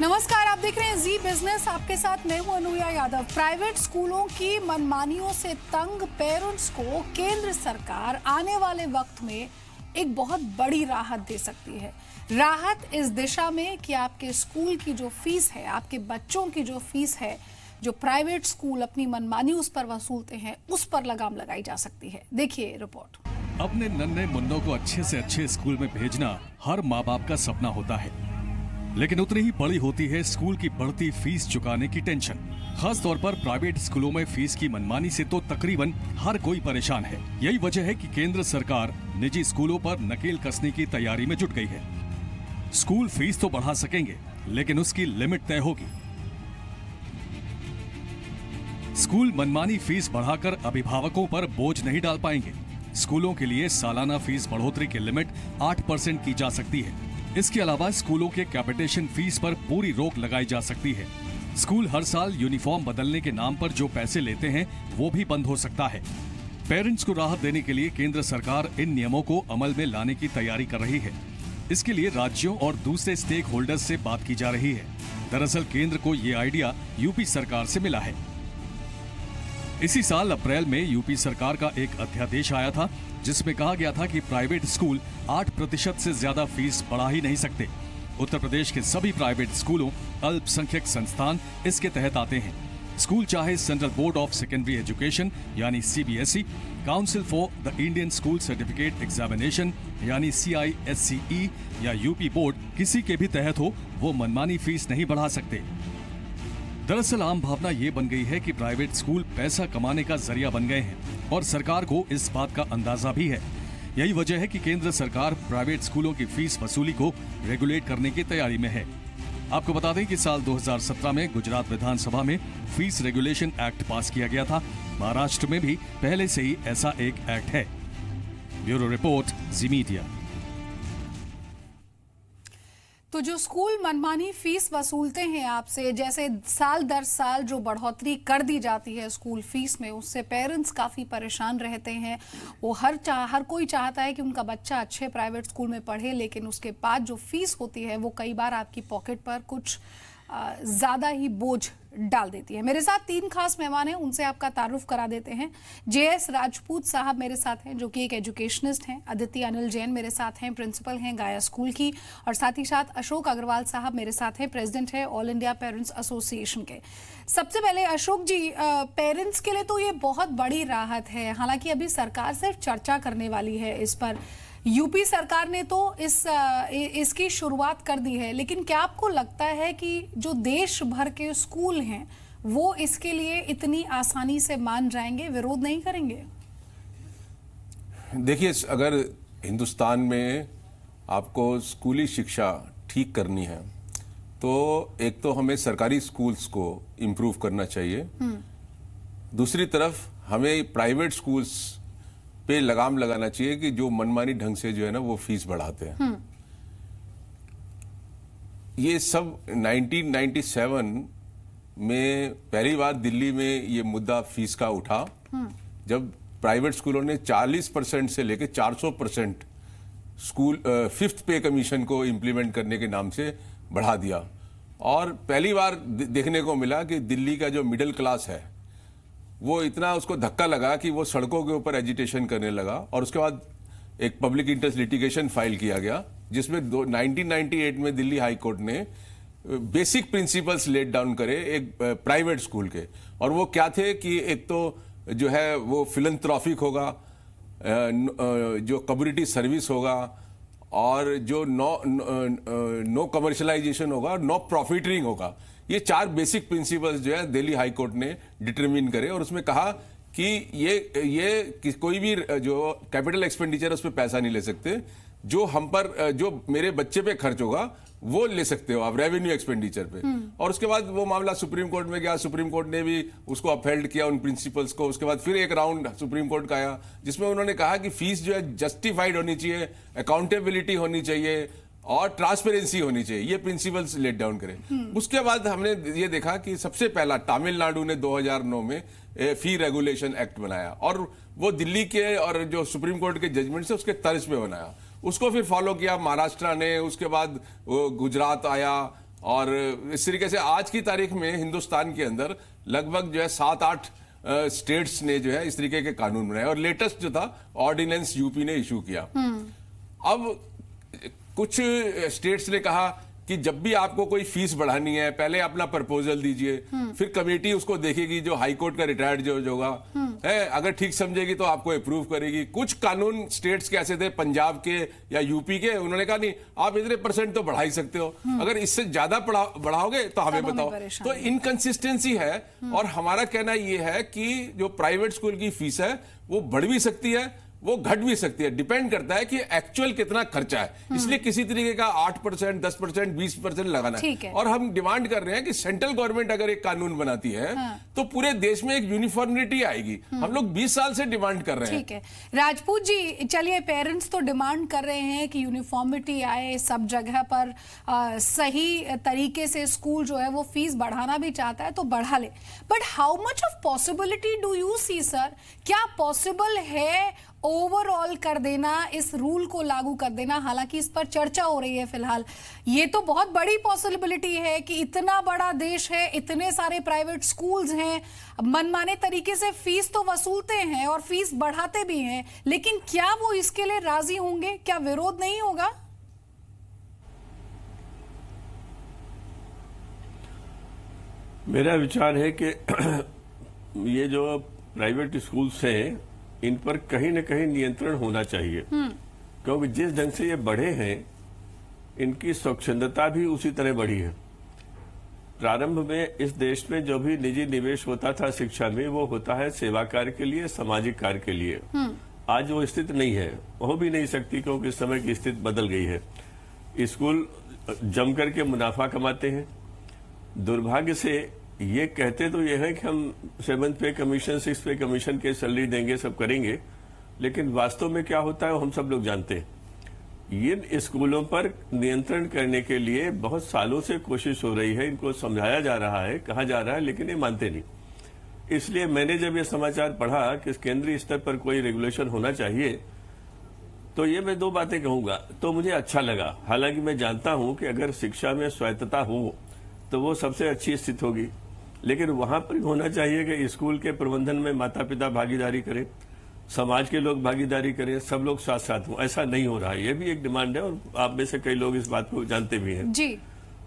नमस्कार, आप देख रहे हैं जी बिजनेस। आपके साथ मैं हूं अनुया यादव। प्राइवेट स्कूलों की मनमानियों से तंग पेरेंट्स को केंद्र सरकार आने वाले वक्त में एक बहुत बड़ी राहत दे सकती है। राहत इस दिशा में कि आपके स्कूल की जो फीस है, आपके बच्चों की जो फीस है, जो प्राइवेट स्कूल अपनी मनमानी उस पर वसूलते हैं, उस पर लगाम लगाई जा सकती है। देखिए रिपोर्ट। अपने नन्हे मुन्नों को अच्छे से अच्छे स्कूल में भेजना हर माँ बाप का सपना होता है, लेकिन उतनी ही बड़ी होती है स्कूल की बढ़ती फीस चुकाने की टेंशन। खास तौर पर प्राइवेट स्कूलों में फीस की मनमानी से तो तकरीबन हर कोई परेशान है। यही वजह है कि केंद्र सरकार निजी स्कूलों पर नकेल कसने की तैयारी में जुट गई है। स्कूल फीस तो बढ़ा सकेंगे, लेकिन उसकी लिमिट तय होगी। स्कूल मनमानी फीस बढ़ाकर अभिभावकों पर बोझ नहीं डाल पाएंगे। स्कूलों के लिए सालाना फीस बढ़ोतरी की लिमिट 8% की जा सकती है। इसके अलावा स्कूलों के कैपिटेशन फीस पर पूरी रोक लगाई जा सकती है। स्कूल हर साल यूनिफॉर्म बदलने के नाम पर जो पैसे लेते हैं वो भी बंद हो सकता है। पेरेंट्स को राहत देने के लिए केंद्र सरकार इन नियमों को अमल में लाने की तैयारी कर रही है। इसके लिए राज्यों और दूसरे स्टेक होल्डर्स से बात की जा रही है। दरअसल केंद्र को ये आइडिया यूपी सरकार से मिला है। इसी साल अप्रैल में यूपी सरकार का एक अध्यादेश आया था, जिसमें कहा गया था कि प्राइवेट स्कूल 8% से ज्यादा फीस बढ़ा ही नहीं सकते। उत्तर प्रदेश के सभी प्राइवेट स्कूलों, अल्पसंख्यक संस्थान इसके तहत आते हैं। स्कूल चाहे central board of secondary education यानी CBSE, council for the Indian school certificate examination यानी CISCE या यूपी बोर्ड, किसी के भी तहत हो, वो मनमानी फीस नहीं बढ़ा सकते। दरअसल आम भावना ये बन गई है कि प्राइवेट स्कूल पैसा कमाने का जरिया बन गए हैं और सरकार को इस बात का अंदाजा भी है। यही वजह है कि केंद्र सरकार प्राइवेट स्कूलों की फीस वसूली को रेगुलेट करने की तैयारी में है। आपको बता दें कि साल 2017 में गुजरात विधानसभा में फीस रेगुलेशन एक्ट पास किया गया था। महाराष्ट्र में भी पहले से ही ऐसा एक एक्ट है। ब्यूरो रिपोर्ट, जी मीडिया। तो जो स्कूल मनमानी फीस वसूलते हैं आपसे, जैसे साल दर साल जो बढ़ोतरी कर दी जाती है स्कूल फीस में, उससे पेरेंट्स काफ़ी परेशान रहते हैं। वो हर कोई चाहता है कि उनका बच्चा अच्छे प्राइवेट स्कूल में पढ़े, लेकिन उसके बाद जो फीस होती है वो कई बार आपकी पॉकेट पर कुछ ज़्यादा ही बोझ डाल देती है। मेरे साथ 3 खास मेहमान हैं, उनसे आपका तारुफ करा देते हैं। JS राजपूत साहब मेरे साथ हैं, जो कि एक एजुकेशनिस्ट हैं। अदिति अनिल जैन मेरे साथ हैं, प्रिंसिपल हैं गाया स्कूल की। और साथ ही साथ अशोक अग्रवाल साहब मेरे साथ हैं, प्रेसिडेंट है ऑल इंडिया पेरेंट्स एसोसिएशन के। सबसे पहले अशोक जी, पेरेंट्स के लिए तो ये बहुत बड़ी राहत है। हालांकि अभी सरकार सिर्फ चर्चा करने वाली है इस पर। यूपी सरकार ने तो इसकी शुरुआत कर दी है, लेकिन क्या आपको लगता है कि जो देश भर के स्कूल हैं वो इसके लिए इतनी आसानी से मान जाएंगे, विरोध नहीं करेंगे? देखिए, अगर हिंदुस्तान में आपको स्कूली शिक्षा ठीक करनी है तो एक तो हमें सरकारी स्कूल्स को इम्प्रूव करना चाहिए। दूसरी तरफ हमें प्राइवेट स्कूल्स पे लगाम लगाना चाहिए कि जो मनमानी ढंग से जो है ना वो फीस बढ़ाते हैं। ये सब 1997 में पहली बार दिल्ली में ये मुद्दा फीस का उठा, जब प्राइवेट स्कूलों ने 40% से लेकर 400% स्कूल 5th पे कमीशन को इंप्लीमेंट करने के नाम से बढ़ा दिया। और पहली बार देखने को मिला कि दिल्ली का जो मिडिल क्लास है वो इतना उसको धक्का लगा कि वो सड़कों के ऊपर एजिटेशन करने लगा। और उसके बाद एक पब्लिक इंटरेस्ट लिटिगेशन फाइल किया गया, जिसमें 1998 में दिल्ली हाई कोर्ट ने बेसिक प्रिंसिपल्स लेट डाउन करे एक प्राइवेट स्कूल के। और वो क्या थे कि एक तो जो है वो फिलंथ्रॉफिक होगा, जो कम्युनिटी सर्विस होगा, और जो नो कमर्शलाइजेशन होगा और नो प्रॉफिटरिंग होगा। ये 4 बेसिक प्रिंसिपल्स जो है दिल्ली हाई कोर्ट ने डिटरमिन करे। और उसमें कहा कि ये कोई भी जो कैपिटल एक्सपेंडिचर है उस पर पैसा नहीं ले सकते। जो हम पर, जो मेरे बच्चे पे खर्च होगा वो ले सकते हो आप रेवेन्यू एक्सपेंडिचर पे। और उसके बाद वो मामला सुप्रीम कोर्ट में गया। सुप्रीम कोर्ट ने भी उसको अपहेल्ड किया उन प्रिंसिपल्स को। उसके बाद फिर एक राउंड सुप्रीम कोर्ट का आया, जिसमें उन्होंने कहा कि फीस जो है जस्टिफाइड होनी चाहिए, अकाउंटेबिलिटी होनी चाहिए और ट्रांसपेरेंसी होनी चाहिए। ये प्रिंसिपल्स लेट डाउन करें। उसके बाद हमने ये देखा कि सबसे पहला तमिलनाडु ने 2009 में फी रेगुलेशन एक्ट बनाया, और वो दिल्ली के और जो सुप्रीम कोर्ट के जजमेंट से उसके तर्ज पे बनाया। उसको फिर फॉलो किया महाराष्ट्र ने, उसके बाद गुजरात आया, और इस तरीके से आज की तारीख में हिंदुस्तान के अंदर लगभग जो है 7-8 स्टेट्स ने जो है इस तरीके के कानून बनाए, और लेटेस्ट जो था ऑर्डिनेंस यूपी ने इशू किया। अब कुछ स्टेट्स ने कहा कि जब भी आपको कोई फीस बढ़ानी है पहले अपना प्रपोजल दीजिए, फिर कमेटी उसको देखेगी, जो हाई कोर्ट का रिटायर्ड जज होगा है, अगर ठीक समझेगी तो आपको अप्रूव करेगी। कुछ कानून स्टेट्स के ऐसे थे, पंजाब के या यूपी के, उन्होंने कहा नहीं आप इतने % तो बढ़ा ही सकते हो, अगर इससे ज्यादा बढ़ाओगे तो हमें बताओ। तो इनकंसिस्टेंसी है, और हमारा कहना यह है कि जो प्राइवेट स्कूल की फीस है वो बढ़ भी सकती है, वो घट भी सकती है, डिपेंड करता है कि एक्चुअल कितना खर्चा है। इसलिए किसी तरीके का 8%, 10%, 20% लगाना है। और हम डिमांड कर रहे हैं कि सेंट्रल गवर्नमेंट अगर एक कानून बनाती है तो पूरे देश में एक यूनिफॉर्मिटी आएगी। हम लोग 20 साल से डिमांड कर रहे हैं। ठीक है राजपूत जी, चलिए पेरेंट्स तो डिमांड कर रहे हैं कि यूनिफॉर्मिटी आए सब जगह पर, सही तरीके से स्कूल जो है वो फीस बढ़ाना भी चाहता है तो बढ़ा ले, but how much of possibility do you see sir? क्या पॉसिबल है ओवरऑल कर देना, इस रूल को लागू कर देना? हालांकि इस पर चर्चा हो रही है फिलहाल। ये तो बहुत बड़ी पॉसिबिलिटी है कि इतना बड़ा देश है, इतने सारे प्राइवेट स्कूल्स हैं, मनमाने तरीके से फीस तो वसूलते हैं और फीस बढ़ाते भी हैं, लेकिन क्या वो इसके लिए राजी होंगे? क्या विरोध नहीं होगा? मेरा विचार है कि ये जो प्राइवेट स्कूल्स हैं इन पर कहीं न कहीं नियंत्रण होना चाहिए, क्योंकि जिस ढंग से ये बढ़े हैं इनकी स्वच्छंदता भी उसी तरह बढ़ी है। प्रारंभ में इस देश में जो भी निजी निवेश होता था शिक्षा में, वो होता है सेवा कार्य के लिए, सामाजिक कार्य के लिए। आज वो स्थिति नहीं है, हो भी नहीं सकती, क्योंकि इस समय की स्थिति बदल गई है। स्कूल जम करके मुनाफा कमाते हैं। दुर्भाग्य से ये कहते तो ये है कि हम 7th पे कमीशन, 6th पे कमीशन के सैलरी देंगे, सब करेंगे, लेकिन वास्तव में क्या होता है वो हम सब लोग जानते हैं। ये स्कूलों पर नियंत्रण करने के लिए बहुत सालों से कोशिश हो रही है, इनको समझाया जा रहा है, कहा जा रहा है, लेकिन ये मानते नहीं। इसलिए मैंने जब ये समाचार पढ़ा कि केंद्रीय स्तर पर कोई रेगुलेशन होना चाहिए, तो ये मैं 2 बातें कहूंगा, तो मुझे अच्छा लगा। हालांकि मैं जानता हूं कि अगर शिक्षा में स्वायत्तता हो तो वो सबसे अच्छी स्थिति होगी, लेकिन वहां पर होना चाहिए कि स्कूल के प्रबंधन में माता पिता भागीदारी करें, समाज के लोग भागीदारी करें, सब लोग साथ साथ हों। ऐसा नहीं हो रहा है, ये भी एक डिमांड है, और आप में से कई लोग इस बात को जानते भी हैं जी।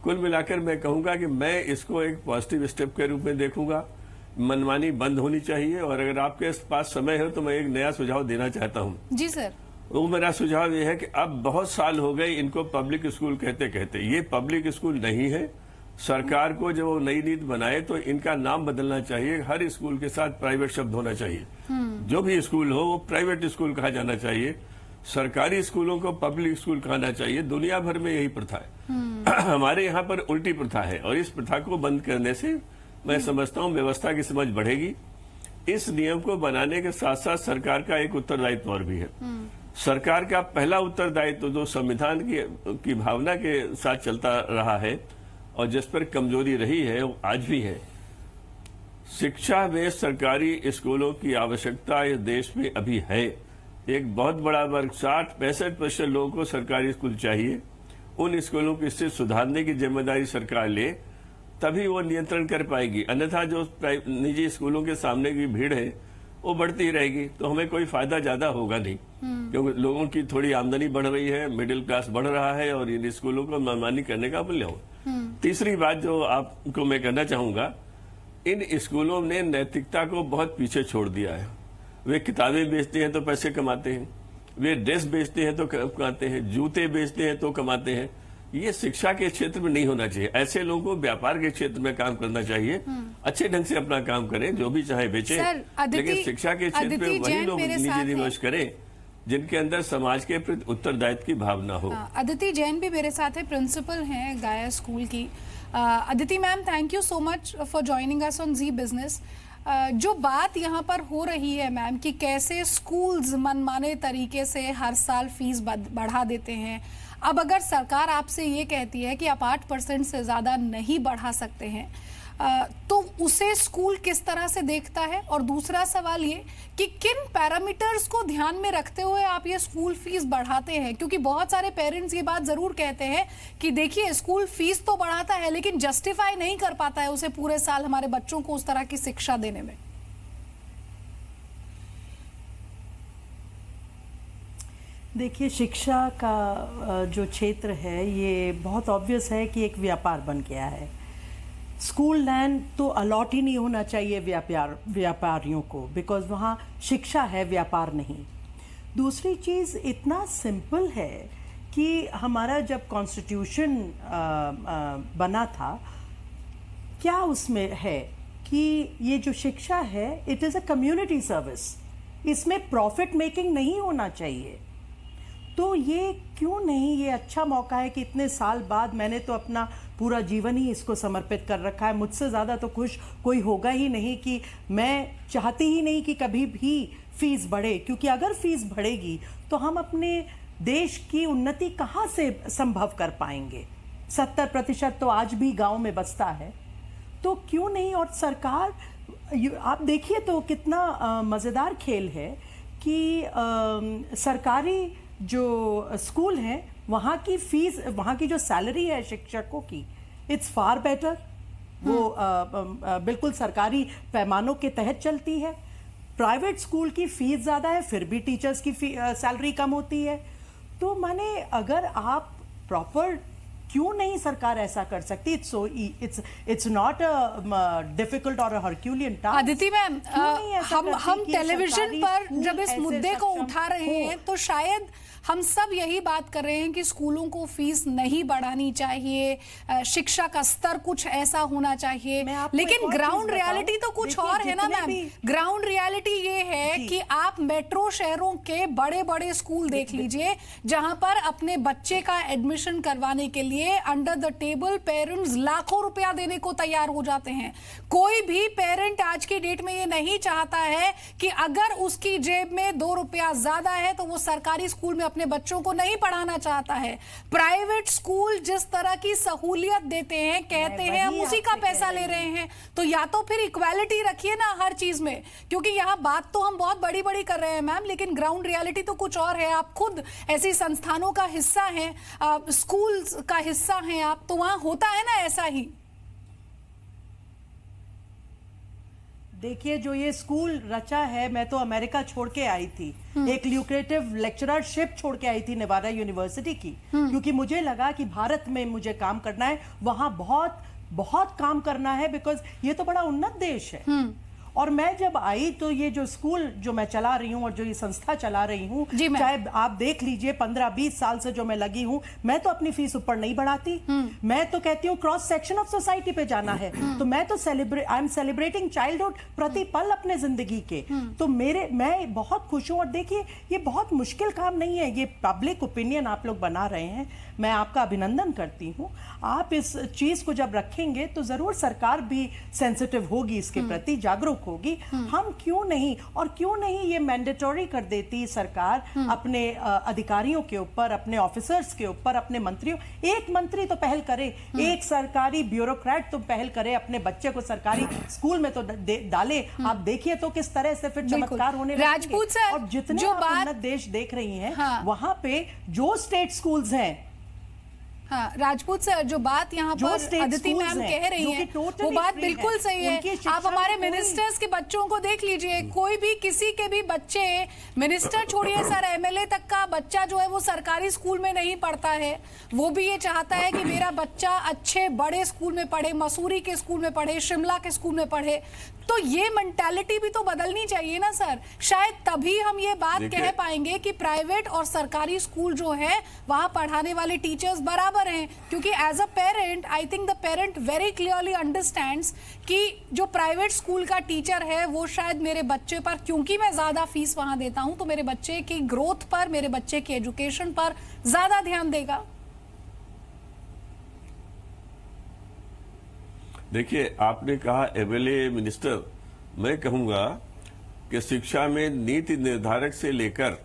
कुल मिलाकर मैं कहूंगा कि मैं इसको एक पॉजिटिव स्टेप के रूप में देखूंगा। मनमानी बंद होनी चाहिए, और अगर आपके पास समय है तो मैं एक नया सुझाव देना चाहता हूँ। जी सर। वो मेरा सुझाव ये है कि अब बहुत साल हो गए इनको पब्लिक स्कूल कहते कहते, ये पब्लिक स्कूल नहीं है। सरकार को जब वो नई नीति बनाए तो इनका नाम बदलना चाहिए, हर स्कूल के साथ प्राइवेट शब्द होना चाहिए। जो भी स्कूल हो वो प्राइवेट स्कूल कहा जाना चाहिए, सरकारी स्कूलों को पब्लिक स्कूल कहना चाहिए। दुनिया भर में यही प्रथा है। हमारे यहाँ पर उल्टी प्रथा है, और इस प्रथा को बंद करने से मैं समझता हूँ व्यवस्था की समझ बढ़ेगी। इस नियम को बनाने के साथ साथ सरकार का एक उत्तरदायित्व और भी है। सरकार का पहला उत्तरदायित्व जो संविधान की भावना के साथ चलता रहा है और जिस पर कमजोरी रही है वो आज भी है। शिक्षा में सरकारी स्कूलों की आवश्यकता इस देश में अभी है। एक बहुत बड़ा वर्ग 60-65% लोगों को सरकारी स्कूल चाहिए। उन स्कूलों की स्थिति सुधारने की जिम्मेदारी सरकार ले, तभी वो नियंत्रण कर पाएगी। अन्यथा जो निजी स्कूलों के सामने की भीड़ है वो बढ़ती ही रहेगी, तो हमें कोई फायदा ज्यादा होगा नहीं, क्योंकि लोगों की थोड़ी आमदनी बढ़ रही है, मिडिल क्लास बढ़ रहा है, और इन स्कूलों को मनमानी करने का मूल्य हो। तीसरी बात जो आपको मैं कहना चाहूंगा, इन स्कूलों ने नैतिकता को बहुत पीछे छोड़ दिया है। वे किताबें बेचते हैं तो पैसे कमाते हैं, वे ड्रेस बेचते हैं तो कमाते हैं, जूते बेचते हैं तो कमाते हैं। ये शिक्षा के क्षेत्र में नहीं होना चाहिए। ऐसे लोगों को व्यापार के क्षेत्र में काम करना चाहिए, अच्छे ढंग से अपना काम करें, जो भी चाहे बेचे, लेकिन शिक्षा के क्षेत्र में वही लोग निजी निवेश करें जिनके अंदर समाज के प्रति उत्तरदायित्व की भावना हो। अदिति जैन भी मेरे साथ है, प्रिंसिपल हैं गाया स्कूल की। Aditi ma'am, thank you so much for joining us on Zee Business. जो बात यहाँ पर हो रही है मैम कि कैसे स्कूल्स मनमाने तरीके से हर साल फीस बढ़ा देते हैं, अब अगर सरकार आपसे ये कहती है कि आप 8% से ज्यादा नहीं बढ़ा सकते हैं, तो उसे स्कूल किस तरह से देखता है? और दूसरा सवाल ये कि किन पैरामीटर्स को ध्यान में रखते हुए आप ये स्कूल फीस बढ़ाते हैं? क्योंकि बहुत सारे पेरेंट्स ये बात जरूर कहते हैं कि देखिए स्कूल फीस तो बढ़ाता है लेकिन जस्टिफाई नहीं कर पाता है उसे पूरे साल हमारे बच्चों को उस तरह की शिक्षा देने में। देखिए, शिक्षा का जो क्षेत्र है ये बहुत ऑब्वियस है कि एक व्यापार बन गया है। स्कूल लैंड तो अलॉट ही नहीं होना चाहिए व्यापारियों को, बिकॉज वहाँ शिक्षा है, व्यापार नहीं। दूसरी चीज़ इतना सिंपल है कि हमारा जब कॉन्स्टिट्यूशन बना था, क्या उसमें है कि ये जो शिक्षा है it is a community service, इसमें प्रॉफिट मेकिंग नहीं होना चाहिए। तो ये क्यों नहीं, ये अच्छा मौका है कि इतने साल बाद, मैंने तो अपना पूरा जीवन ही इसको समर्पित कर रखा है, मुझसे ज़्यादा तो खुश कोई होगा ही नहीं कि मैं चाहती ही नहीं कि कभी भी फीस बढ़े, क्योंकि अगर फीस बढ़ेगी तो हम अपने देश की उन्नति कहाँ से संभव कर पाएंगे। 70% तो आज भी गांव में बसता है, तो क्यों नहीं। और सरकार, आप देखिए तो कितना मज़ेदार खेल है कि सरकारी जो स्कूल हैं वहाँ की फीस, वहाँ की जो सैलरी है शिक्षकों की, इट्स फार बेटर। वो बिल्कुल सरकारी पैमानों के तहत चलती है। प्राइवेट स्कूल की फीस ज़्यादा है, फिर भी टीचर्स की सैलरी कम होती है। तो माने अगर आप प्रॉपर, क्यों नहीं सरकार ऐसा कर सकती? इट्स नॉट अ डिफिकल्ट और हरक्यूलियन टास्क। अदिति मैम, हम टेलीविजन पर जब इस मुद्दे को उठा रहे हैं तो शायद हम सब यही बात कर रहे हैं कि स्कूलों को फीस नहीं बढ़ानी चाहिए, शिक्षा का स्तर कुछ ऐसा होना चाहिए, लेकिन ग्राउंड रियलिटी तो कुछ और है ना मैम। ग्राउंड रियलिटी ये है कि आप मेट्रो शहरों के बड़े बड़े स्कूल देख लीजिए जहां पर अपने बच्चे का एडमिशन करवाने के लिए अंडर द टेबल पेरेंट्स लाखों रुपया देने को तैयार हो जाते हैं। कोई भी पेरेंट आज की डेट में ये नहीं चाहता है कि अगर उसकी जेब में 2 रुपया ज्यादा है तो वो सरकारी स्कूल में अपने बच्चों को नहीं पढ़ाना चाहता है। प्राइवेट स्कूल जिस तरह की सहूलियत देते हैं, कहते हैं हम उसी का पैसा ले रहे हैं, तो या तो फिर इक्वालिटी रखिए ना हर चीज में, क्योंकि यहाँ बात तो हम बहुत बड़ी बड़ी कर रहे हैं मैम, लेकिन ग्राउंड रियलिटी तो कुछ और है। आप खुद ऐसी संस्थानों का हिस्सा हैं, स्कूल का हिस्सा हैं आप, तो वहां होता है ना ऐसा ही। देखिए, जो ये स्कूल रचा है, मैं तो अमेरिका छोड़ के आई थी, एक ल्यूक्रेटिव लेक्चररशिप छोड़ के आई थी नेवाडा यूनिवर्सिटी की, क्योंकि मुझे लगा कि भारत में मुझे काम करना है, वहां बहुत बहुत काम करना है, बिकॉज ये तो बड़ा उन्नत देश है। और मैं जब आई तो ये जो स्कूल जो मैं चला रही हूँ और जो ये संस्था चला रही हूँ, चाहे आप देख लीजिए 15-20 साल से जो मैं लगी हूँ, मैं तो अपनी फीस ऊपर नहीं बढ़ाती। मैं तो कहती हूँ क्रॉस सेक्शन ऑफ सोसाइटी पे जाना है, तो मैं तो आई एम सेलिब्रेटिंग चाइल्डहुड प्रति पल अपने जिंदगी के। तो मैं बहुत खुश हूँ। और देखिए, ये बहुत मुश्किल काम नहीं है, ये पब्लिक ओपिनियन आप लोग बना रहे हैं, मैं आपका अभिनंदन करती हूँ। आप इस चीज को जब रखेंगे तो जरूर सरकार भी सेंसिटिव होगी, इसके प्रति जागरूक होगी। हम क्यों नहीं, और क्यों नहीं ये मैंडेटरी कर देती सरकार अपने अधिकारियों के ऊपर, अपने ऑफिसर्स के ऊपर, अपने मंत्रियों। एक मंत्री तो पहल करे, एक सरकारी ब्यूरोक्रेट तो पहल करे, अपने बच्चे को सरकारी स्कूल में तो डाले। आप देखिए तो किस तरह से फिर चमत्कार होने राजपूत सर, और जितने उन्नत देश देख रही हैं, वहां पे जो स्टेट स्कूल्स हैं, हाँ राजपूत सर, जो बात यहाँ पर अदिति मैम कह रही हैं वो बात बिल्कुल सही है। आप हमारे मिनिस्टर्स के बच्चों को देख लीजिए, कोई भी किसी के भी बच्चे, मिनिस्टर छोड़िए सर, एमएलए तक का बच्चा जो है वो सरकारी स्कूल में नहीं पढ़ता है। वो भी ये चाहता है कि मेरा बच्चा अच्छे बड़े स्कूल में पढ़े, मसूरी के स्कूल में पढ़े, शिमला के स्कूल में पढ़े। तो ये मेंटालिटी भी तो बदलनी चाहिए ना सर, शायद तभी हम ये बात कह पाएंगे कि प्राइवेट और सरकारी स्कूल जो है वहां पढ़ाने वाले टीचर्स बराबर हैं। क्योंकि as a parent, I think the parent very clearly understands कि जो प्राइवेट स्कूल का टीचर है वो शायद मेरे बच्चे पर, क्योंकि मैं ज्यादा फीस वहां देता हूं, तो मेरे बच्चे की ग्रोथ पर, मेरे बच्चे की एजुकेशन पर ज्यादा ध्यान देगा। देखिए, आपने कहा एमएलए मिनिस्टर, मैं कहूंगा कि शिक्षा में नीति निर्धारक से लेकर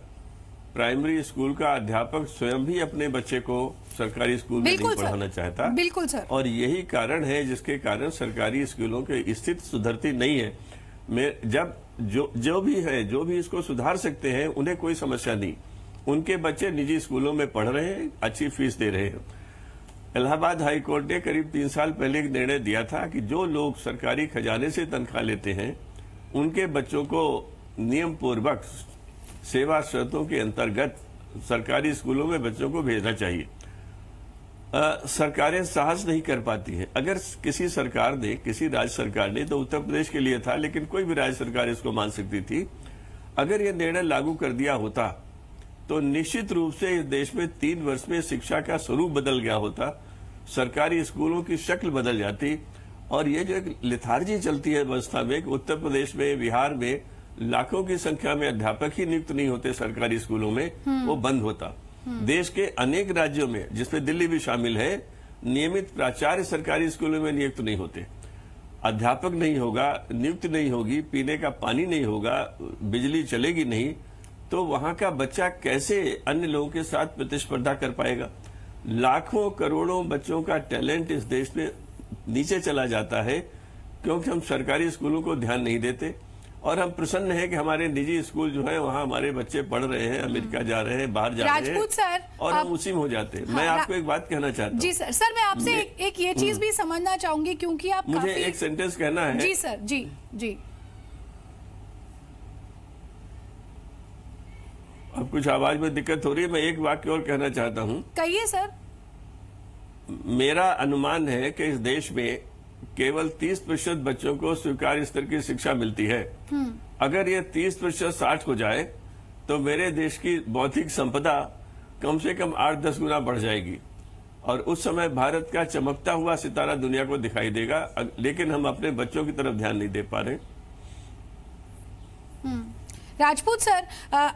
प्राइमरी स्कूल का अध्यापक स्वयं भी अपने बच्चे को सरकारी स्कूल में नहीं पढ़ाना चाहता। बिल्कुल सर। और यही कारण है जिसके कारण सरकारी स्कूलों की स्थिति सुधरती नहीं है। जब जो भी इसको सुधार सकते हैं उन्हें कोई समस्या नहीं, उनके बच्चे निजी स्कूलों में पढ़ रहे हैं, अच्छी फीस दे रहे हैं। इलाहाबाद हाई कोर्ट ने करीब 3 साल पहले एक निर्णय दिया था कि जो लोग सरकारी खजाने से तनख्वाह लेते हैं उनके बच्चों को नियम पूर्वक सेवा शर्तों के अंतर्गत सरकारी स्कूलों में बच्चों को भेजना चाहिए। सरकारें साहस नहीं कर पाती हैं। अगर किसी सरकार ने, किसी राज्य सरकार ने, तो उत्तर प्रदेश के लिए था लेकिन कोई भी राज्य सरकार इसको मान सकती थी, अगर ये निर्णय लागू कर दिया होता तो निश्चित रूप से इस देश में 3 वर्ष में शिक्षा का स्वरूप बदल गया होता, सरकारी स्कूलों की शक्ल बदल जाती। और ये जो एक लिथार्जी चलती है व्यवस्था में कि उत्तर प्रदेश में, बिहार में लाखों की संख्या में अध्यापक ही नियुक्त नहीं होते सरकारी स्कूलों में, वो बंद होता। देश के अनेक राज्यों में, जिसमें दिल्ली भी शामिल है, नियमित प्राचार्य सरकारी स्कूलों में नियुक्त नहीं होते। अध्यापक नहीं होगा, नियुक्त नहीं होगी, पीने का पानी नहीं होगा, बिजली चलेगी नहीं, तो वहां का बच्चा कैसे अन्य लोगों के साथ प्रतिस्पर्धा कर पाएगा? लाखों करोड़ों बच्चों का टैलेंट इस देश में नीचे चला जाता है क्योंकि हम सरकारी स्कूलों को ध्यान नहीं देते। और हम प्रसन्न हैं कि हमारे निजी स्कूल जो है वहां हमारे बच्चे पढ़ रहे हैं, अमेरिका जा रहे हैं, बाहर जा रहे हैं, सर, और हम उसी में हो जाते हैं। मैं आपको एक बात कहना चाहता हूँ। जी सर। सर मैं आपसे एक ये चीज भी समझना चाहूंगी क्योंकि आप मुझे एक सेंटेंस कहना है। जी सर। जी जी। अब कुछ आवाज में दिक्कत हो रही है, मैं एक वाक्य और कहना चाहता हूँ। कहिए सर। मेरा अनुमान है कि इस देश में केवल 30% बच्चों को स्वीकार्य स्तर की शिक्षा मिलती है। अगर ये 30% 60 हो जाए तो मेरे देश की बौद्धिक संपदा कम से कम 8-10 गुना बढ़ जाएगी और उस समय भारत का चमकता हुआ सितारा दुनिया को दिखाई देगा। लेकिन हम अपने बच्चों की तरफ ध्यान नहीं दे पा रहे। राजपूत सर,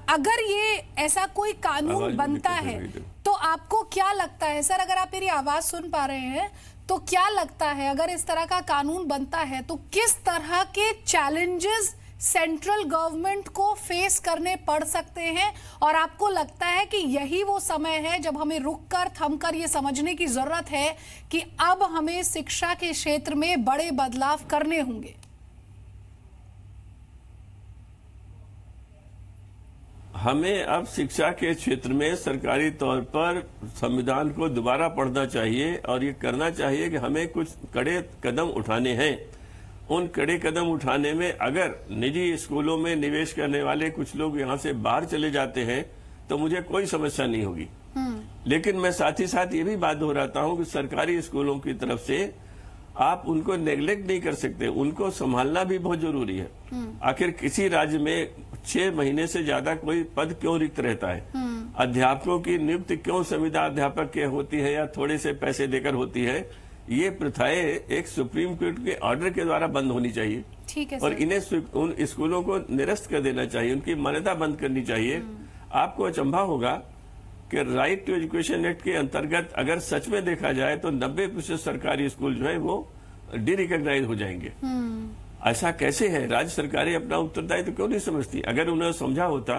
अगर ये ऐसा कोई कानून बनता है तो आपको क्या लगता है सर, अगर आप मेरी आवाज सुन पा रहे हैं तो क्या लगता है अगर इस तरह का कानून बनता है तो किस तरह के चैलेंजेस सेंट्रल गवर्नमेंट को फेस करने पड़ सकते हैं? और आपको लगता है कि यही वो समय है जब हमें रुककर थमकर ये समझने की जरूरत है कि अब हमें शिक्षा के क्षेत्र में बड़े बदलाव करने होंगे? हमें अब शिक्षा के क्षेत्र में सरकारी तौर पर संविधान को दोबारा पढ़ना चाहिए और ये करना चाहिए कि हमें कुछ कड़े कदम उठाने हैं। उन कड़े कदम उठाने में अगर निजी स्कूलों में निवेश करने वाले कुछ लोग यहाँ से बाहर चले जाते हैं तो मुझे कोई समस्या नहीं होगी। लेकिन मैं साथ ही साथ ये भी बात दोहराता हूँ कि सरकारी स्कूलों की तरफ से आप उनको नेग्लेक्ट नहीं कर सकते, उनको संभालना भी बहुत जरूरी है। आखिर किसी राज्य में 6 महीने से ज्यादा कोई पद क्यों रिक्त रहता है? अध्यापकों की नियुक्ति क्यों संविदा अध्यापक के होती है या थोड़े से पैसे देकर होती है? ये प्रथाएं एक सुप्रीम कोर्ट के ऑर्डर के द्वारा बंद होनी चाहिए। ठीक है और इन्हें उन स्कूलों को निरस्त कर देना चाहिए, उनकी मान्यता बंद करनी चाहिए। आपको अचंभा होगा कि राइट टू एजुकेशन एक्ट के अंतर्गत अगर सच में देखा जाए तो 90% सरकारी स्कूल जो है वो डिरिकॉग्नाइज हो जाएंगे। ऐसा कैसे है? राज्य सरकारें अपना उत्तरदायित्व क्यों नहीं समझती? अगर उन्हें समझा होता,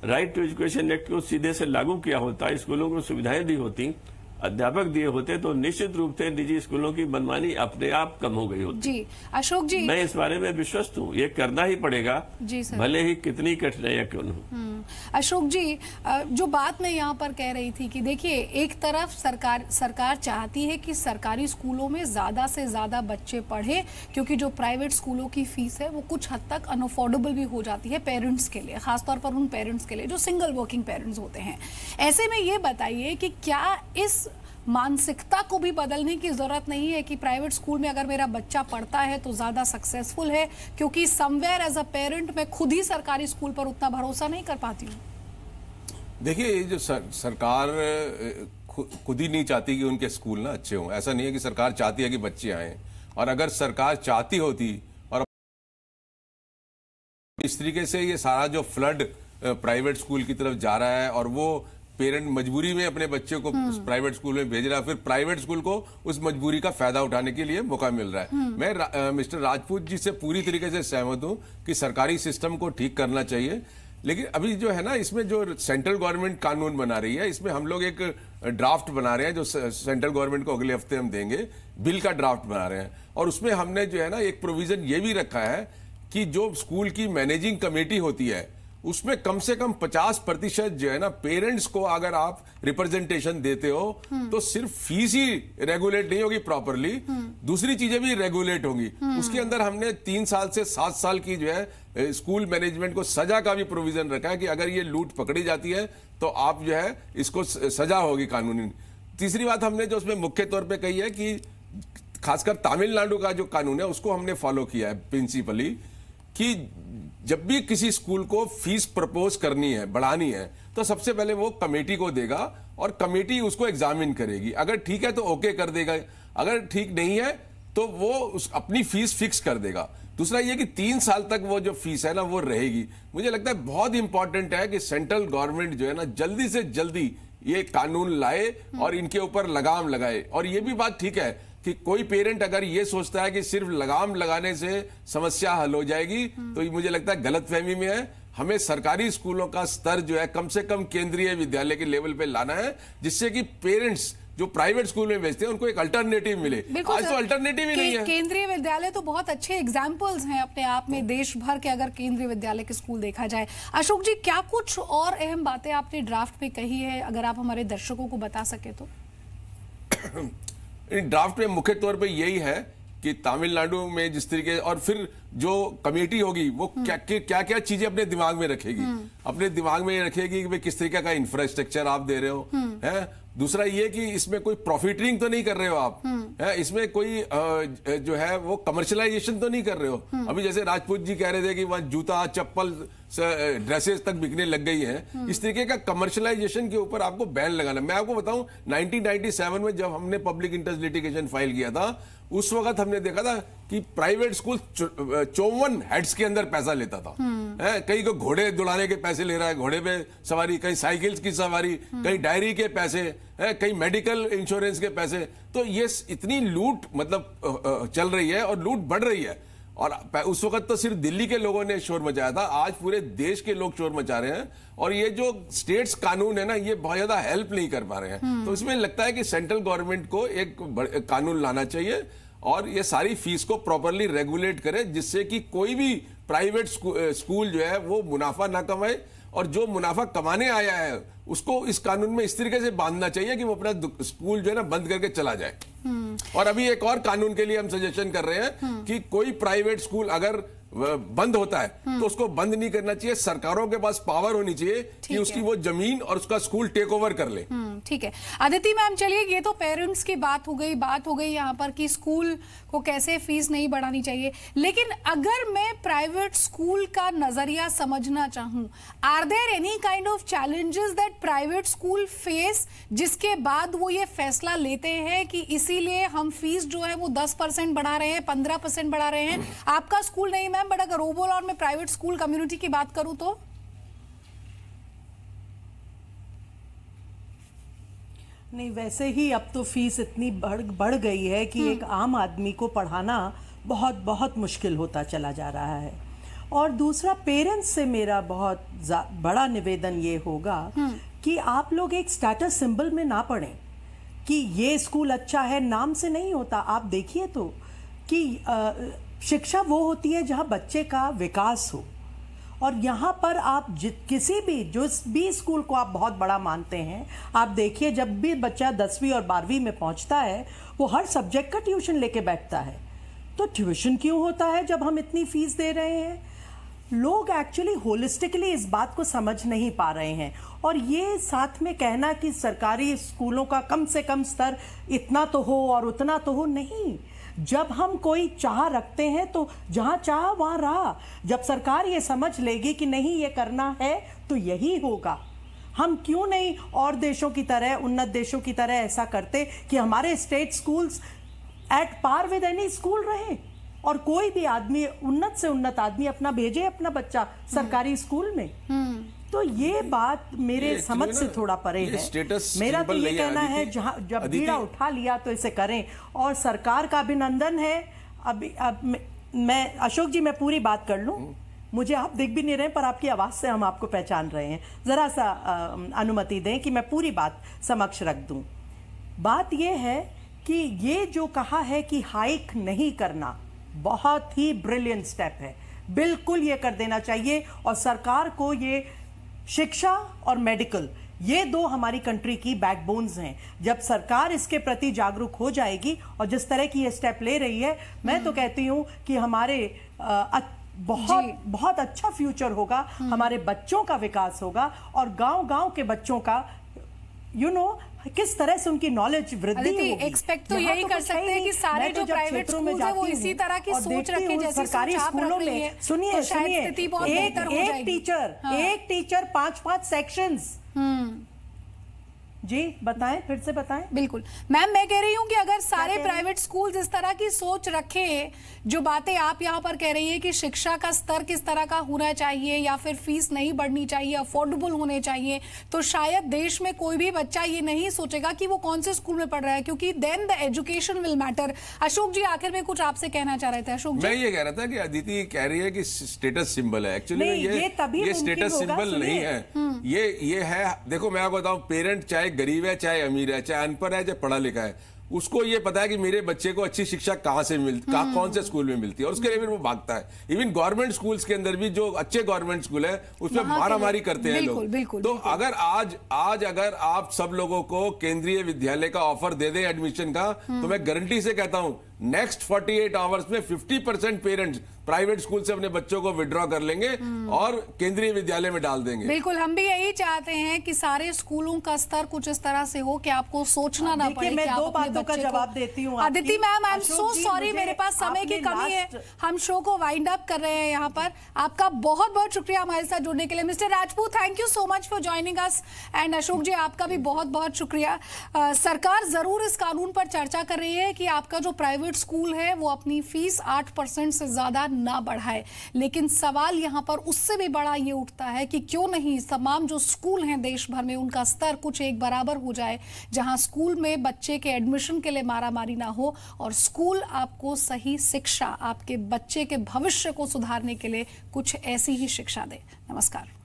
राइट टू एजुकेशन एक्ट को सीधे से लागू किया होता, स्कूलों को सुविधाएं दी होती, अध्यापक दिए होते, तो निश्चित रूप से निजी स्कूलों की मनमानी अपने आप कम हो गई होती। जी अशोक जी, मैं इस बारे में विश्वस्त हूँ, ये करना ही पड़ेगा जी सर, भले ही कितनी कठिनाइयां क्यों न हो। अशोक जी, जो बात मैं यहाँ पर कह रही थी कि देखिए, एक तरफ सरकार चाहती है कि सरकारी स्कूलों में ज्यादा से ज्यादा बच्चे पढ़े क्योंकि जो प्राइवेट स्कूलों की फीस है वो कुछ हद तक अनअफोर्डेबल भी हो जाती है पेरेंट्स के लिए, खासतौर पर उन पेरेंट्स के लिए जो सिंगल वर्किंग पेरेंट्स होते हैं। ऐसे में ये बताइए कि क्या इस मानसिकता को भी बदलने की जरूरत नहीं है कि प्राइवेट स्कूल में अगर मेरा बच्चा पढ़ता है तो ज्यादा सक्सेसफुल है, क्योंकि समवेयर एज अ पेरेंट मैं खुद ही सरकारी स्कूल पर उतना भरोसा नहीं कर पाती हूँ। देखिए, ये जो सरकार खुद ही नहीं चाहती कि उनके स्कूल ना अच्छे हों। ऐसा नहीं है कि सरकार चाहती है कि बच्चे आए, और अगर सरकार चाहती होती और इस तरीके से ये सारा जो फ्लड प्राइवेट स्कूल की तरफ जा रहा है और वो पेरेंट मजबूरी में अपने बच्चे को प्राइवेट स्कूल में भेज रहा है, फिर प्राइवेट स्कूल को उस मजबूरी का फायदा उठाने के लिए मौका मिल रहा है। मैं मिस्टर राजपूत जी से पूरी तरीके से सहमत हूं कि सरकारी सिस्टम को ठीक करना चाहिए, लेकिन अभी जो है ना, इसमें जो सेंट्रल गवर्नमेंट कानून बना रही है, इसमें हम लोग एक ड्राफ्ट बना रहे हैं जो सेंट्रल गवर्नमेंट को अगले हफ्ते हम देंगे, बिल का ड्राफ्ट बना रहे हैं। और उसमें हमने जो है ना एक प्रोविजन ये भी रखा है कि जो स्कूल की मैनेजिंग कमेटी होती है उसमें कम से कम 50% जो है ना पेरेंट्स को अगर आप रिप्रेजेंटेशन देते हो तो सिर्फ फीस ही रेगुलेट नहीं होगी प्रॉपरली, दूसरी चीजें भी रेगुलेट होंगी। उसके अंदर हमने 3 साल से 7 साल की जो है स्कूल मैनेजमेंट को सजा का भी प्रोविजन रखा है कि अगर ये लूट पकड़ी जाती है तो आप जो है इसको सजा होगी कानूनी। तीसरी बात हमने जो उसमें मुख्य तौर पर कही है कि खासकर तमिलनाडु का जो कानून है उसको हमने फॉलो किया है प्रिंसिपली, कि जब भी किसी स्कूल को फीस प्रपोज करनी है, बढ़ानी है, तो सबसे पहले वो कमेटी को देगा और कमेटी उसको एग्जामिन करेगी। अगर ठीक है तो ओके कर देगा, अगर ठीक नहीं है तो वो अपनी फीस फिक्स कर देगा। दूसरा ये कि 3 साल तक वो जो फीस है ना वो रहेगी। मुझे लगता है बहुत इंपॉर्टेंट है कि सेंट्रल गवर्नमेंट जो है ना जल्दी से जल्दी ये कानून लाए और इनके ऊपर लगाम लगाए। और ये भी बात ठीक है कि कोई पेरेंट अगर ये सोचता है कि सिर्फ लगाम लगाने से समस्या हल हो जाएगी तो ये मुझे लगता है गलतफहमी में है। हमें सरकारी स्कूलों का स्तर जो है कम से कम केंद्रीय विद्यालय के लेवल पे लाना है, जिससे कि पेरेंट्स जो प्राइवेट स्कूल में भेजते हैं उनको एक अल्टरनेटिव मिले। आज तो अल्टरनेटिव ही नहीं है। केंद्रीय विद्यालय तो बहुत अच्छे एग्जाम्पल्स हैं अपने आप में देश भर के, अगर केंद्रीय विद्यालय के स्कूल देखा जाए। अशोक जी, क्या कुछ और अहम बातें आपने ड्राफ्ट में कही है, अगर आप हमारे दर्शकों को बता सके तो? ड्राफ्ट में मुख्य तौर पे यही है कि तमिलनाडु में जिस तरीके, और फिर जो कमेटी होगी वो क्या क्या चीजें अपने दिमाग में रखेगी, अपने दिमाग में रखेगी कि भाई किस तरीके का इंफ्रास्ट्रक्चर आप दे रहे हो, है। दूसरा ये कि इसमें कोई प्रॉफिटिंग तो नहीं कर रहे हो आप, है, इसमें कोई जो है वो कमर्शलाइजेशन तो नहीं कर रहे हो। अभी जैसे राजपूत जी कह रहे थे कि वहां जूता, चप्पल, ड्रेसेस तक बिकने लग गई हैं। इस तरीके का कमर्शलाइजेशन के ऊपर आपको बैन लगाना। मैं आपको बताऊं 1997 में जब हमने पब्लिक इंटरेस्ट लिटिगेशन फाइल किया था, उस वक्त हमने देखा था कि प्राइवेट स्कूल 54 हेड्स के अंदर पैसा लेता था। कहीं को घोड़े दुलाने के पैसे ले रहा है, घोड़े पे सवारी, कहीं साइकिल्स की सवारी, कहीं डायरी के पैसे, कहीं मेडिकल इंश्योरेंस के पैसे। तो ये इतनी लूट मतलब चल रही है और लूट बढ़ रही है। और उस वक्त तो सिर्फ दिल्ली के लोगों ने शोर मचाया था, आज पूरे देश के लोग शोर मचा रहे हैं। और ये जो स्टेट्स कानून है ना, ये बहुत ज्यादा हेल्प नहीं कर पा रहे हैं। तो इसमें लगता है कि सेंट्रल गवर्नमेंट को एक कानून लाना चाहिए और ये सारी फीस को प्रॉपरली रेगुलेट करे, जिससे कि कोई भी प्राइवेट स्कूल जो है वो मुनाफा ना कमाए, और जो मुनाफा कमाने आया है उसको इस कानून में इस तरीके से बांधना चाहिए कि वो अपना स्कूल जो है ना बंद करके चला जाए। और अभी एक और कानून के लिए हम सजेशन कर रहे हैं कि कोई प्राइवेट स्कूल अगर बंद होता है तो उसको बंद नहीं करना चाहिए। सरकारों के पास पावर होनी चाहिए कि उसकी वो जमीन और उसका स्कूल टेक ओवर कर ले। ठीक है अदिति मैम, चलिए ये तो पेरेंट्स की बात हो गई यहाँ पर कि स्कूल को कैसे फीस नहीं बढ़ानी चाहिए। लेकिन अगर मैं प्राइवेट स्कूल का नजरिया समझना चाहूं, are there any kind of challenges that private school face, जिसके बाद वो ये फैसला लेते हैं कि इसीलिए हम फीस जो है वो 10% बढ़ा रहे हैं, 15% बढ़ा रहे हैं? आपका स्कूल नहीं मैम, बट अगर ओवरऑल और मैं प्राइवेट स्कूल कम्युनिटी की बात करूं तो नहीं, वैसे ही अब तो फीस इतनी बढ़ गई है कि एक आम आदमी को पढ़ाना बहुत बहुत मुश्किल होता चला जा रहा है। और दूसरा, पेरेंट्स से मेरा बहुत बड़ा निवेदन ये होगा कि आप लोग एक स्टेटस सिंबल में ना पढ़ें कि ये स्कूल अच्छा है, नाम से नहीं होता। आप देखिए तो कि शिक्षा वो होती है जहाँ बच्चे का विकास हो, और यहाँ पर आप किसी भी जो भी स्कूल को आप बहुत बड़ा मानते हैं, आप देखिए जब भी बच्चा 10वीं और 12वीं में पहुँचता है वो हर सब्जेक्ट का ट्यूशन लेके बैठता है। तो ट्यूशन क्यों होता है जब हम इतनी फीस दे रहे हैं? लोग एक्चुअली होलिस्टिकली इस बात को समझ नहीं पा रहे हैं। और ये साथ में कहना कि सरकारी स्कूलों का कम से कम स्तर इतना तो हो और उतना तो हो, नहीं। जब हम कोई चाह रखते हैं तो जहां चाह वहां राह। जब सरकार ये समझ लेगी कि नहीं ये करना है तो यही होगा। हम क्यों नहीं और देशों की तरह, उन्नत देशों की तरह ऐसा करते कि हमारे state schools at par with any school रहे और कोई भी आदमी, उन्नत से उन्नत आदमी अपना भेजे अपना बच्चा सरकारी स्कूल में। तो ये बात मेरे समझ से थोड़ा परे है। मेरा तो ये कहना है जब बीड़ा उठा लिया तो इसे करें, और सरकार का अभिनंदन है। अब मैं अशोक जी, मैं पूरी बात कर लूं मुझे आप दिख भी नहीं रहे पर आपकी आवाज से हम आपको पहचान रहे हैं। जरा सा अनुमति दें कि मैं पूरी बात समक्ष रख दूं। बात यह है कि ये जो कहा है कि हाइक नहीं करना, बहुत ही ब्रिलियंट स्टेप है, बिल्कुल ये कर देना चाहिए। और सरकार को ये शिक्षा और मेडिकल, ये दो हमारी कंट्री की बैकबोन्स हैं। जब सरकार इसके प्रति जागरूक हो जाएगी और जिस तरह की ये स्टेप ले रही है, मैं तो कहती हूं कि हमारे बहुत अच्छा फ्यूचर होगा, हमारे बच्चों का विकास होगा और गांव-गांव के बच्चों का किस तरह से उनकी नॉलेज वृद्धि होगी। एक्सपेक्ट तो यही कर सकते हैं कि सारे जो प्राइवेट स्कूल है वो इसी तरह की सोच रखे, जैसे सरकारी स्कूलों में सुनिए एक टीचर 5-5 सेक्शंस। जी बताएं, फिर से बताएं। बिल्कुल मैम, मैं कह रही हूं कि अगर सारे प्राइवेट स्कूल इस तरह की सोच रखे, जो बातें आप यहां पर कह रही है कि शिक्षा का स्तर किस तरह का होना चाहिए या फिर फीस नहीं बढ़नी चाहिए, अफोर्डेबल होने चाहिए, तो शायद देश में कोई भी बच्चा ये नहीं सोचेगा कि वो कौन से स्कूल में पढ़ रहा है, क्योंकि then the education will matter. Ashok ji आखिर में कुछ आपसे कहना चाह रहे थे। अशोक जी, मैं ये कह रहा था कि अदिति कह रही है कि स्टेटस सिंबल है, एक्चुअली ये स्टेटस सिंबल नहीं है, ये है, देखो मैं आपको बताऊं, पेरेंट चाहे गरीब है, चाहे अमीर है, चाहे अनपढ़ है, चाहे पढ़ा लिखा है, उसको ये पता है कि मेरे बच्चे को अच्छी शिक्षा कहां से मिलती, कौन से स्कूल में मिलती है, और उसके लिए फिर वो भागता है। इवन गवर्नमेंट स्कूल्स के अंदर भी जो अच्छे गवर्नमेंट स्कूल है उसमें मारामारी करते हैं लोग। तो अगर आज अगर आप सब लोगों को केंद्रीय विद्यालय का ऑफर दे दें एडमिशन का, तो मैं गारंटी से कहता हूं नेक्स्ट 48 आवर्स में 50% पेरेंट्स प्राइवेट स्कूल से अपने बच्चों को विड्रॉ कर लेंगे और केंद्रीय विद्यालय में डाल देंगे। बिल्कुल, हम भी यही चाहते हैं कि सारे स्कूलों का स्तर कुछ इस तरह से हो कि आपको सोचना ना पड़े। मैं दो बातों का जवाब देती हूँ। Aditi ma'am, I am so sorry, मेरे पास समय की कमी है, हम शो को वाइंड अप कर रहे हैं यहाँ पर। आपका बहुत बहुत शुक्रिया हमारे साथ जुड़ने के लिए। Mr Rajput, thank you so much for joining us, and Ashok ji आपका भी बहुत बहुत शुक्रिया। सरकार जरूर इस कानून पर चर्चा कर रही है कि आपका जो प्राइवेट स्कूल है वो अपनी फीस 8% से ज्यादा ना बढ़ाए, लेकिन सवाल यहां पर उससे भी बड़ा ये उठता है कि क्यों नहीं तमाम जो स्कूल हैं देश भर में उनका स्तर कुछ एक बराबर हो जाए, जहां स्कूल में बच्चे के एडमिशन के लिए मारामारी ना हो और स्कूल आपको सही शिक्षा, आपके बच्चे के भविष्य को सुधारने के लिए कुछ ऐसी ही शिक्षा दे। नमस्कार।